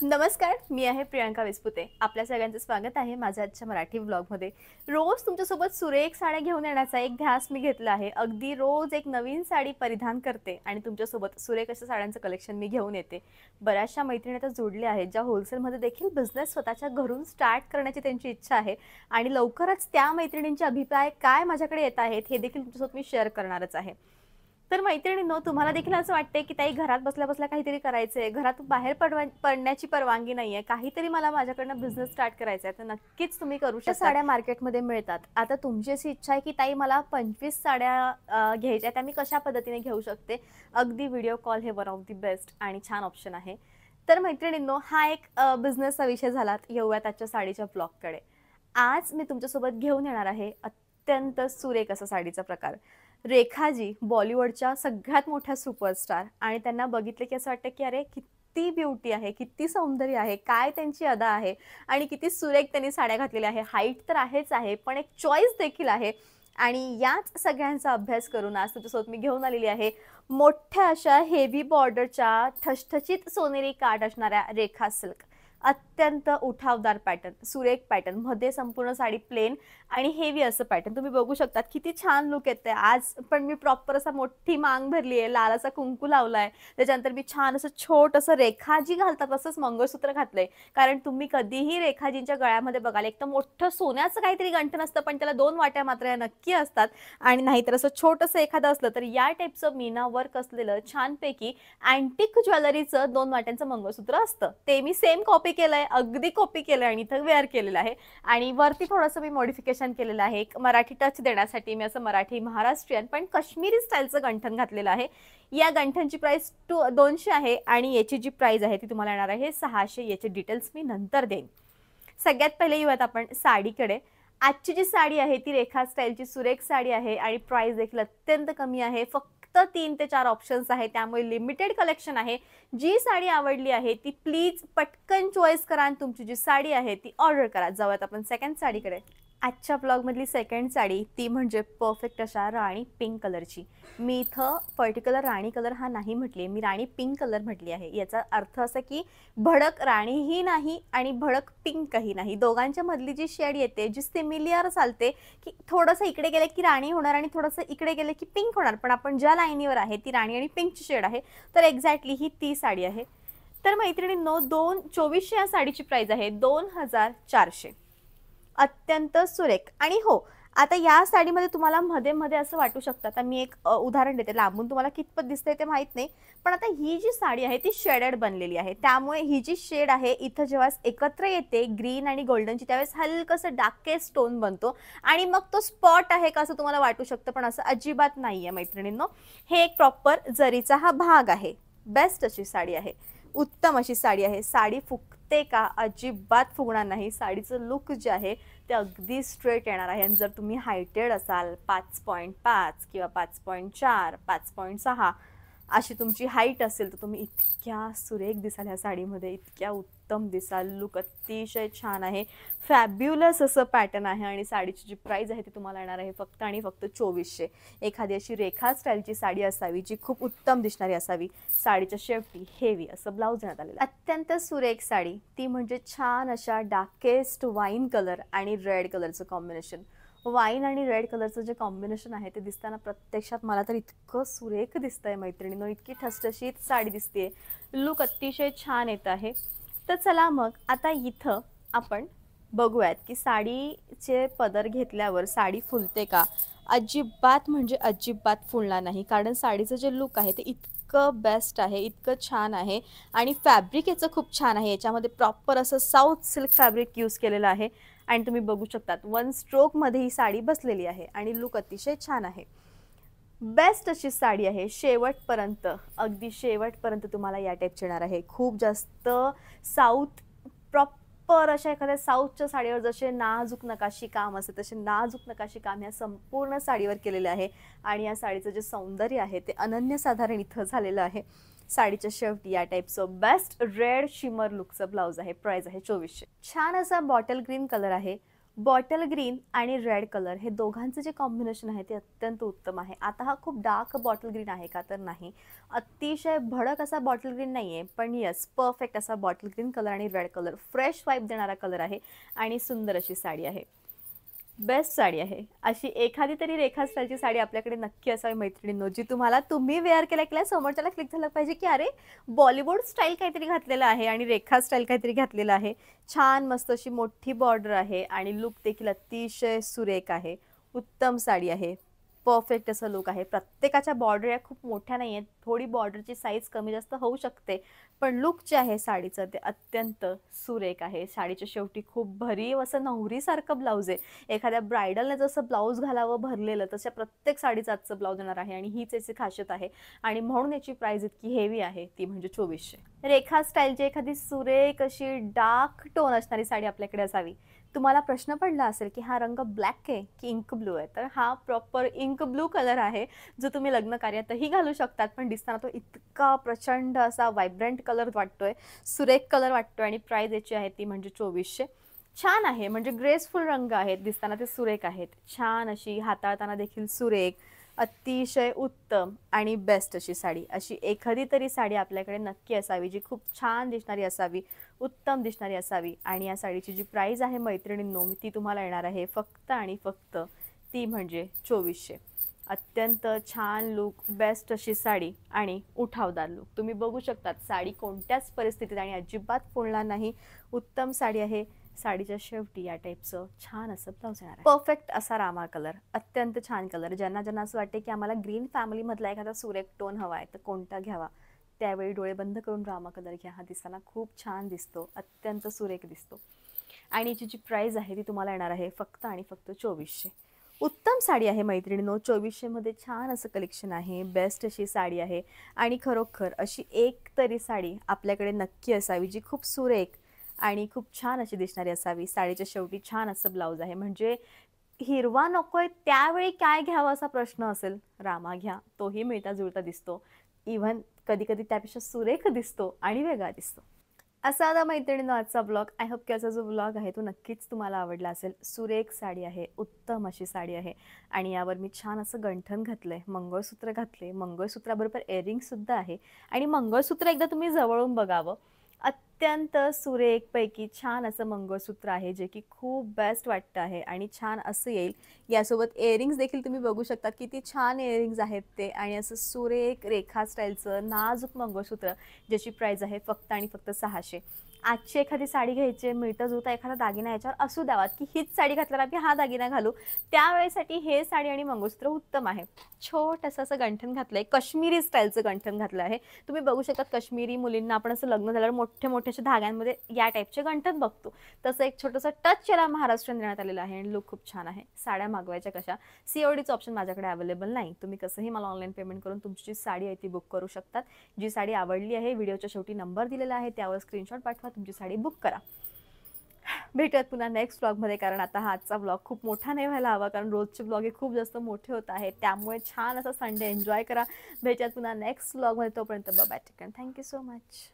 नमस्कार, मी आहे प्रियांका विस्पुते. आपल्या सगळ्यांचं स्वागत आहे माझ्या आजच्या मराठी व्लॉगमध्ये. रोज तुमच्यासोबत सुरेख साड्या घेऊन येण्याचा एक ध्यास मी घेतला आहे. अगदी रोज एक नवीन साडी परिधान करते आणि तुमच्यासोबत सुरेख अशा साड्यांचं कलेक्शन मी घेऊन येते. बऱ्याचशा मैत्रिणी आता जोडल्या आहेत, ज्या होलसेलमध्ये देखील बिझनेस स्वतःच्या घरून स्टार्ट करण्याची त्यांची इच्छा आहे आणि लवकरच त्या मैत्रिणींचे अभिप्राय काय माझ्याकडे येत आहेत, हे देखील तुमच्यासोबत मी शेअर करणारच आहे. तर मैत्रिणींनो, तुम्हाला देखील असं वाटतंय की ताई घरात बसल्या बसल्या काहीतरी करायचंय, घरातून बाहेर पडण्याची परवानगी नाहीये, काहीतरी मला माझ्याकडनं बिझनेस स्टार्ट करायचा आहे, तर नक्कीच तुम्ही करू शकता. साड्या मार्केटमध्ये मिळतात. आता तुमची अशी इच्छा आहे की ताई मला 25 साड्या घ्यायच्या, त्या मी कशा पद्धतीने घेऊ शकते? अगदी व्हिडिओ कॉल हे वन ऑफ द बेस्ट आणि छान ऑप्शन आहे. तर मैत्रिणींनो, हा एक बिझनेसचा विषय झाला. येऊयात आजच्या साडीच्या ब्लॉगकडे. आज मी तुमच्यासोबत घेऊन येणार आहे अत्यंत सुरेख असा साडीचा प्रकार. रेखाजी बॉलिवूडच्या सगळ्यात मोठ्या सुपरस्टार आणि त्यांना बघितले की असं वाटतं की अरे किती ब्युटी आहे, किती सौंदर्य आहे, काय त्यांची अदा आहे आणि किती सुरेख त्यांनी साड्या घातलेल्या आहे. हाईट तर आहेच आहे, पण एक चॉईस देखील आहे. आणि याच सगळ्यांचा अभ्यास करून आज तुमच्यासोबत मी घेऊन आलेली आहे मोठ्या अशा हेवी बॉर्डरच्या ठसठशीत सोनेरी काठ असणाऱ्या रेखा सिल्क. अत्यंत उठावदार पॅटर्न, सुरेख पॅटर्न मध्ये संपूर्ण साडी प्लेन आणि हेवी असं पॅटर्न तुम्ही बघू शकता. किती छान लुक येते. आज पण मी प्रॉपर असा मोठी मांग भरली आहे, लाल असा कुंकू लावलाय, त्याच्यानंतर मी छान असं छोट असं रेखाजी घालतात तसंच मंगळसूत्र घातलंय. कारण तुम्ही कधीही रेखाजींच्या गळ्यामध्ये बघाल एक तर मोठं सोन्याचं काहीतरी गंठण असतं, पण त्याला 2 वाट्या मात्र या नक्की असतात. आणि नाहीतर असं छोटंसं एखादं असलं तर या टाईपचं मीना वर्क असलेलं छानपैकी अँटिक ज्वेलरीचं 2 वाट्यांचं मंगळसूत्र असतं. ते मी सेम कॉपी केलंय, अगदी कॉपी केलंय आणि इथं वेअर केलेलं आहे. आणि वरती थोडंसं मी मॉडिफिकेशन केलेलं आहे, एक मराठी टच देण्यासाठी मी असं मराठी महाराष्ट्रीयन पण काश्मीरी स्टाईलचं गंठण घातलेलं आहे. या गंठनची प्राइस 200 आहे आणि याची जी प्राइस आहे ती तुम्हाला येणार आहे 600. याचे डिटेल्स मी नंतर देईन. सगळ्यात पहिले येऊयात आपण साडीकडे. आजची जी साडी आहे ती रेखा स्टाईलची सुरेख साडी आहे आणि प्राइस देखील अत्यंत कमी आहे. फक्त 3 ते 4 ऑप्शन्स आहे, त्यामुळे लिमिटेड कलेक्शन आहे. जी साडी आवडली आहे ती प्लीज पटकन चॉईस करा आणि तुमची जी साडी आहे ती ऑर्डर करा. जाऊयात आपण सेकंड साडीकडे. आजच्या ब्लॉगमधली सेकंड साडी ती म्हणजे परफेक्ट अशा राणी पिंक कलरची. मी इथं पर्टिक्युलर राणी कलर हा नाही म्हटली, मी राणी पिंक कलर म्हटली आहे. याचा अर्थ असा की भडक राणीही नाही आणि भडक पिंकही नाही, दोघांच्या मधली जी शेड येते, जी सिमिलियर चालते की थोडंसं इकडे गेले की राणी होणार आणि थोडंसं इकडे गेले की पिंक होणार, पण आपण ज्या लाईनीवर आहे ती राणी आणि पिंकची शेड आहे. तर एक्झॅक्टली ही ती साडी आहे. तर मैत्रिणींनो, 2400 या साडीची प्राइस आहे 2400. अत्यंत सुरेख. आणि हो, आता या साडीमध्ये तुम्हाला मध्ये मध्ये असं वाटू शकतं, आता मी एक उदाहरण देते, लांबून तुम्हाला कितपत दिसतंय ते माहित नाही, पण आता ही जी साडी आहे ती शेडेड बनलेली आहे, त्यामुळे ही जी शेड आहे इथं जेव्हा एकत्र येते ग्रीन आणि गोल्डनची, त्यावेळेस हलकंसं डार्केस्ट टोन बनतो आणि मग तो स्पॉट आहे का असं तुम्हाला वाटू शकतं, पण असं अजिबात नाहीये मैत्रिणींनो. हे एक प्रॉपर जरीचा हा भाग आहे. बेस्ट अशी साडी आहे, उत्तम अशी साडी आहे. साडी फुगते का? अजिबात फुगणार नाही. साडीचं लुक जे आहे ते अगदी स्ट्रेट येणार आहे. आणि जर तुम्ही हायटेड असाल 5.5 किंवा 5.4 5.6 अशी तुमची हाईट असेल तर तुम्ही इतक्या सुरेख दिसाल ह्या साडीमध्ये, इतक्या उत्तम दिसाल. लुक अतिशय छान आहे, फॅब्युलस असं पॅटर्न आहे आणि साडीची जी प्राइस आहे ती तुम्हाला येणार आहे फक्त आणि फक्त 2400. एखादी अशी रेखा स्टाईलची साडी असावी जी खूप उत्तम दिसणारी असावी. साडीच्या शेवटी हेवी असं ब्लाऊज देण्यात आलेलं. अत्यंत सुरेख साडी, ती म्हणजे छान अशा डार्केस्ट वाईन कलर आणि रेड कलरचं कॉम्बिनेशन. वाईन आणि रेड कलरचं जे कॉम्बिनेशन आहे ते दिसताना प्रत्यक्षात मला तर इतकं सुरेख दिसतंय मैत्रिणींनो, इतकी ठसठशीत साडी दिसते, लुक अतिशय छान येत आहे. तर चला मग आता इथं आपण बघूयात की साडीचे पदर घेतल्यावर साडी फुलते का? अजिबात म्हणजे अजिबात फुलणार नाही, कारण साडीचं जे लुक आहे ते इतकं बेस्ट आहे, इतकं छान आहे आणि फॅब्रिक याचं खूप छान आहे. याच्यामध्ये प्रॉपर असं साऊथ सिल्क फॅब्रिक यूज केलेलं आहे आणि तुम्ही बघू शकतात वन स्ट्रोकमध्ये ही साडी बसलेली आहे आणि लुक अतिशय छान आहे. बेस्ट अशी साडी आहे. शेवटपर्यंत, अगदी शेवटपर्यंत तुम्हाला या टाईपची येणार आहे. खूप जास्त साऊथ, प्रॉपर अशा एखाद्या साऊथच्या साडीवर जसे नाजूक नकाशी काम असते तसे नाजूक नकाशी काम ह्या संपूर्ण साडीवर केलेले आहे आणि या साडीचं जे सौंदर्य आहे ते अनन्यसाधारण इथं झालेलं आहे. साडीच्या शेवटी या टाईपचं बेस्ट रेड शिमर लुकचं ब्लाऊज आहे. प्राइस आहे 2400. छान असा बॉटल ग्रीन कलर आहे, बॉटल ग्रीन आणि रेड कलर हे दोघांचं जे कॉम्बिनेशन आहे ते अत्यंत उत्तम आहे. आता हा खूप डार्क बॉटल ग्रीन आहे का, तर नाही. अतिशय भडक असा बॉटल ग्रीन नाही आहे, पण येस परफेक्ट असा बॉटल ग्रीन कलर आणि रेड कलर फ्रेश वाईब देणारा कलर आहे आणि सुंदर अशी साडी आहे. बेस्ट साडी आहे. अशी एखादी तरी रेखा स्टाईलची साडी आपल्याकडे नक्की असावी मैत्रिणींनो, जी तुम्ही वेअर केल्या केल्या समोरच्याला क्लिक झालं पाहिजे की अरे बॉलिवूड स्टाईल काहीतरी घातलेलं आहे आणि रेखा स्टाईल काहीतरी घातलेलं आहे. छान मस्त अशी मोठी बॉर्डर आहे आणि लुक देखील अतिशय सुरेख आहे. उत्तम साडी आहे. परफेक्ट असं लुक आहे. प्रत्येकाच्या बॉर्डर या खूप मोठ्या नाही आहेत, थोडी बॉर्डरची साईज कमी जास्त होऊ शकते, पण लुक जे आहे साडीचं ते अत्यंत सुरेख आहे. साडीच्या शेवटी खूप भरीव असं नवरीसारखं ब्लाऊज आहे. एखाद्या ब्रायडलने जसं ब्लाऊज घालावं भरलेलं, तशा प्रत्येक साडीचं आजचं ब्लाऊज येणार आहे आणि हीच याची खासियत आहे आणि म्हणून याची प्राइस इतकी हेवी आहे, ती म्हणजे 2400. रेखा स्टाईलची एखादी सुरेख अशी डार्क टोन असणारी साडी आपल्याकडे असावी. तुम्हाला प्रश्न पडला असेल की हा रंग ब्लॅक आहे की इंक ब्लू आहे, तर हा प्रॉपर इंक ब्लू कलर आहे, जो तुम्ही लग्न कार्यातही घालू शकतात. पण दिसताना तो इतका प्रचंड असा व्हायब्रंट कलर वाटतोय, सुरेख कलर वाटतोय आणि प्राइस याची आहे ती म्हणजे 2400. छान आहे, म्हणजे ग्रेसफुल रंग आहेत, दिसताना ते सुरेख आहेत. छान अशी हाताळताना देखील सुरेख, अतिशय उत्तम आणि बेस्ट अशी साडी. अशी एखादी तरी साडी आपल्याकडे नक्की असावी, जी खूप छान दिसणारी असावी, उत्तम दिसणारी असावी. आणि या साडीची जी प्राइस आहे मैत्रिणींनो, ती तुम्हाला येणार आहे फक्त आणि फक्त ती म्हणजे 2400. अत्यंत छान लुक, बेस्ट अशी साडी आणि उठावदार लुक. तुम्ही बघू शकतात साडी कोणत्याच परिस्थितीत आणि अजिबात फुलणार नाही. उत्तम साडी आहे. साडीच्या शेवटी या टाईपचं छान असं ब्लाऊज येणार आहे. परफेक्ट असा रामा कलर, अत्यंत छान कलर. ज्यांना ज्यांना असं वाटते की आम्हाला ग्रीन फॅमिलीमधला एखादा सुरेख टोन हवा आहे, तर कोणता घ्यावा, त्यावेळी डोळे बंद करून रामा कलर घ्या. हा दिसताना खूप छान दिसतो, अत्यंत सुरेख दिसतो. आणि याची जी प्राइस आहे ती तुम्हाला येणार आहे फक्त आणि फक्त 2400. उत्तम साडी आहे मैत्रिणींनो. 2400 मध्ये छान असं कलेक्शन आहे, बेस्ट अशी साडी आहे. आणि खरोखर अशी एक तरी साडी आपल्याकडे नक्की असावी, जी खूप सुरेख आणि खूप छान अशी दिसणारी असावी. साडीच्या शेवटी छान असं ब्लाऊज आहे. म्हणजे हिरवा नकोय त्यावेळी काय घ्यावं असा प्रश्न असेल, रामा घ्या, तोही मिळता जुळता दिसतो. इव्हन कधी कधी त्यापेक्षा सुरेख दिसतो आणि वेगळा दिसतो. असा आता मैत्रिणींनो आजचा ब्लॉग. आय होप की असा जो ब्लॉग आहे तो नक्कीच तुम्हाला आवडला असेल. सुरेख साडी आहे, उत्तम अशी साडी आहे आणि यावर मी छान असं गंठण घातलंय, मंगळसूत्र घातले, मंगळसूत्राबरोबर इयरिंगसुद्धा आहे. आणि मंगळसूत्र एकदा तुम्ही जवळून बघावं. अत्यंत सुरेख पैकी छान असं मंगळसूत्र आहे, जे की खूप बेस्ट वाटतं आहे आणि छान असं येईल. यासोबत इयरिंग्स देखील तुम्ही बघू शकता किती छान इयरिंग्स आहेत ते. आणि असं सुरेख रेखा स्टाईलचं नाजूक मंगळसूत्र, ज्याची प्राइस आहे फक्त आणि फक्त 600. आजची एखादी साडी घ्यायची, मिळता जुळता एखादा दागिना याच्यावर असू द्यावात की हीच साडी घातल्यावर आम्ही हा दागिना घालू, त्यावेळेसाठी हे साडी आणि मंगळसूत्र उत्तम आहे. छोटंसं असं गंठण घातलंय, काश्मीरी स्टाईलचं गंठण घातलं आहे. तुम्ही बघू शकता काश्मीरी मुलींना आपण असं लग्न झाल्यावर मोठे मोठे अशा धाग्यांमध्ये या टाईपचे गंठण बघतो, तसं एक छोटंसं टच याला महाराष्ट्रीयन देण्यात आलेलं आहे आणि लुक खूप छान आहे. साड्या मागवायच्या कशा, CODचं ऑप्शन माझ्याकडे अवेलेबल नाही. तुम्ही कसंही मला ऑनलाईन पेमेंट करून तुमची जी साडी आहे ती बुक करू शकतात. जी साडी आवडली आहे, व्हिडिओच्या शेवटी नंबर दिलेला आहे, त्यावर स्क्रीनशॉट पाठवा, तुमची साडी बुक करा. भेटूयात पुन्हा नेक्स्ट व्लॉगमध्ये, कारण आता हा आजचा व्लॉग खूप मोठा नाही व्हायला हवा, कारण रोजचे व्लॉग हे खूप जास्त मोठे होत आहेत. त्यामुळे छान असा संडे एन्जॉय करा. भेटूयात पुन्हा नेक्स्ट व्लॉगमध्ये. तोपर्यंत bye bye, take care, thank you so much.